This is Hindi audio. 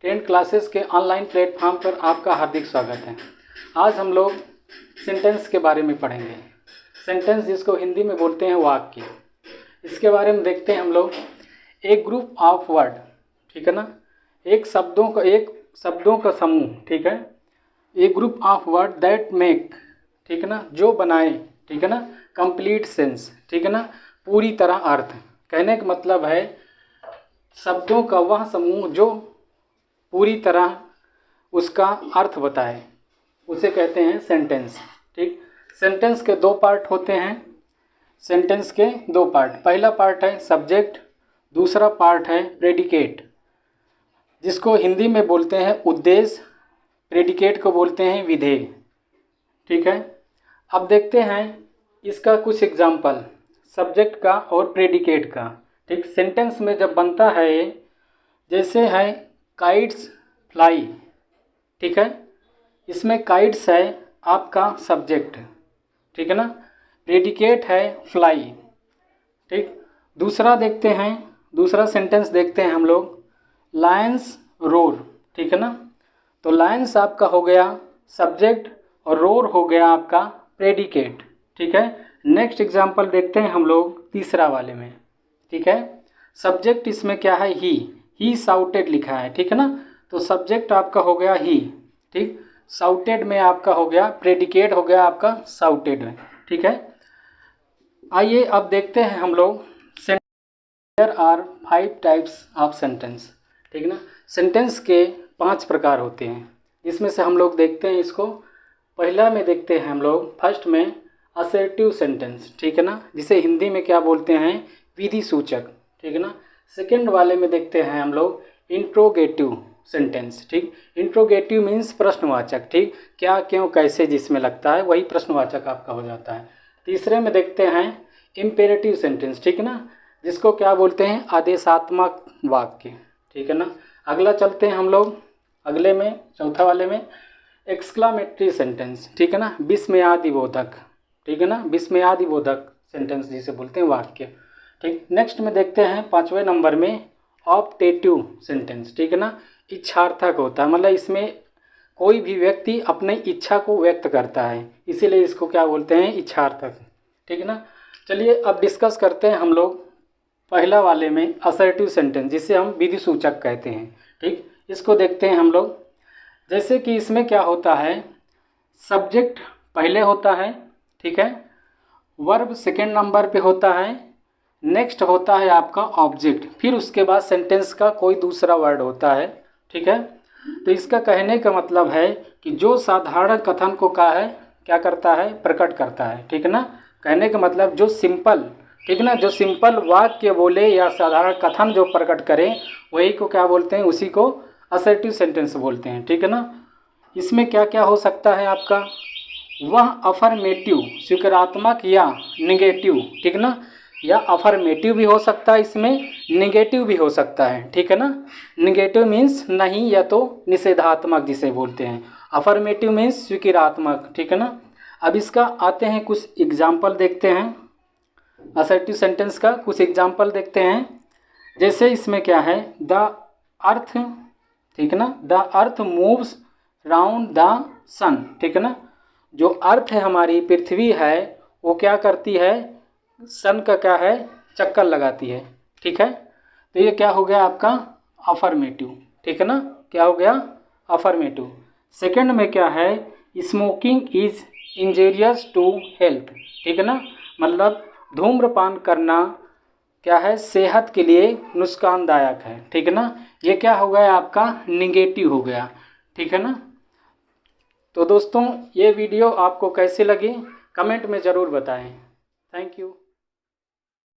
10 क्लासेस के ऑनलाइन प्लेटफॉर्म पर आपका हार्दिक स्वागत है। आज हम लोग सेंटेंस के बारे में पढ़ेंगे। सेंटेंस जिसको हिंदी में बोलते हैं वाक्य, इसके बारे में देखते हैं हम लोग। एक ग्रुप ऑफ वर्ड, ठीक है ना, एक शब्दों का समूह, ठीक है। एक group of word that make, ठीक है ना, जो बनाए, ठीक है ना, कंप्लीट सेंस, ठीक है ना, पूरी तरह अर्थ। कहने का मतलब है शब्दों का वह समूह जो पूरी तरह उसका अर्थ बताए, उसे कहते हैं सेंटेंस। ठीक, सेंटेंस के दो पार्ट होते हैं। सेंटेंस के दो पार्ट, पहला पार्ट है सब्जेक्ट, दूसरा पार्ट है प्रेडिकेट, जिसको हिंदी में बोलते हैं उद्देश्य, प्रेडिकेट को बोलते हैं विधेय। ठीक है, अब देखते हैं इसका कुछ एग्जाम्पल सब्जेक्ट का और प्रेडिकेट का। ठीक, सेंटेंस में जब बनता है, जैसे है काइट्स फ्लाई, ठीक है, इसमें काइट्स है आपका सब्जेक्ट, ठीक है ना, प्रेडिकेट है फ्लाई। ठीक, दूसरा देखते हैं, दूसरा सेंटेंस देखते हैं हम लोग, लायंस रोर, ठीक है ना, तो लायंस आपका हो गया सब्जेक्ट और रोर हो गया आपका प्रेडिकेट। ठीक है, नेक्स्ट एग्जांपल देखते हैं हम लोग तीसरा वाले में। ठीक है, सब्जेक्ट इसमें क्या है, ही साउटेड लिखा है, ठीक है ना, तो सब्जेक्ट आपका हो गया ही। ठीक, साउटेड में आपका हो गया प्रेडिकेट, हो गया आपका साउटेड में। ठीक है, आइए अब देखते हैं हम लोग there are 5 types of sentence. ठीक ना, सेंटेंस के 5 प्रकार होते हैं, इसमें से हम लोग देखते हैं इसको। पहला में देखते हैं हम लोग, फर्स्ट में असर्टिव सेंटेंस, ठीक है ना, जिसे हिंदी में क्या बोलते हैं, विधि सूचक। ठीक है ना, सेकंड वाले में देखते हैं हम लोग इंट्रोगेटिव सेंटेंस। ठीक, इंट्रोगेटिव मीन्स प्रश्नवाचक, ठीक, क्या क्यों कैसे जिसमें लगता है वही प्रश्नवाचक आपका हो जाता है। तीसरे में देखते हैं इम्पेरेटिव सेंटेंस, ठीक है ना, जिसको क्या बोलते हैं, आदेशात्मक वाक्य। ठीक है ना, अगला चलते हैं हम लोग, अगले में चौथा वाले में एक्सक्लामेटरी सेंटेंस, ठीक है ना, विस्मयादिबोधक, ठीक है ना, विस्मयादिबोधक सेंटेंस जिसे बोलते हैं वाक्य। ठीक, नेक्स्ट में देखते हैं 5वें नंबर में ऑप्टेटिव सेंटेंस, ठीक है ना, इच्छार्थक होता है, मतलब इसमें कोई भी व्यक्ति अपनी इच्छा को व्यक्त करता है, इसीलिए इसको क्या बोलते हैं, इच्छार्थक। ठीक है ना, चलिए अब डिस्कस करते हैं हम लोग पहला वाले में असर्टिव सेंटेंस, जिसे हम विधि सूचक कहते हैं। ठीक, इसको देखते हैं हम लोग। जैसे कि इसमें क्या होता है, सब्जेक्ट पहले होता है, ठीक है, वर्ब सेकेंड नंबर पे होता है, नेक्स्ट होता है आपका ऑब्जेक्ट, फिर उसके बाद सेंटेंस का कोई दूसरा वर्ड होता है। ठीक है, तो इसका कहने का मतलब है कि जो साधारण कथन को क्या करता है, प्रकट करता है। ठीक है ना, कहने का मतलब जो सिंपल, ठीक है ना, जो सिंपल वाक्य बोले या साधारण कथन जो प्रकट करें, वही को क्या बोलते हैं, उसी को असर्टिव सेंटेंस बोलते हैं। ठीक है ना, इसमें क्या क्या हो सकता है आपका, वह अफर्मेटिव स्वीकारात्मक या निगेटिव, ठीक है ना, या अफर्मेटिव भी हो सकता है, इसमें निगेटिव भी हो सकता है। ठीक है ना, निगेटिव मीन्स नहीं या तो निषेधात्मक जिसे बोलते हैं, अफर्मेटिव मीन्स स्वीकारात्मक। ठीक है ना, अब इसका आते हैं कुछ एग्जाम्पल देखते हैं, असर्टिव सेंटेंस का कुछ एग्जाम्पल देखते हैं। जैसे इसमें क्या है, द अर्थ, ठीक है ना, the earth moves round the sun, ठीक है ना, जो अर्थ है हमारी पृथ्वी है, वो क्या करती है, सन का क्या है, चक्कर लगाती है। ठीक है, तो ये क्या हो गया आपका अफर्मेटिव। ठीक है ना, क्या हो गया, अफर्मेटिव। सेकंड में क्या है, smoking is injurious to health, ठीक है ना, मतलब धूम्रपान करना क्या है, सेहत के लिए नुकसानदायक है। ठीक है ना, ये क्या हो गया आपका निगेटिव हो गया। ठीक है ना, तो दोस्तों ये वीडियो आपको कैसी लगी कमेंट में ज़रूर बताएं। Thank you.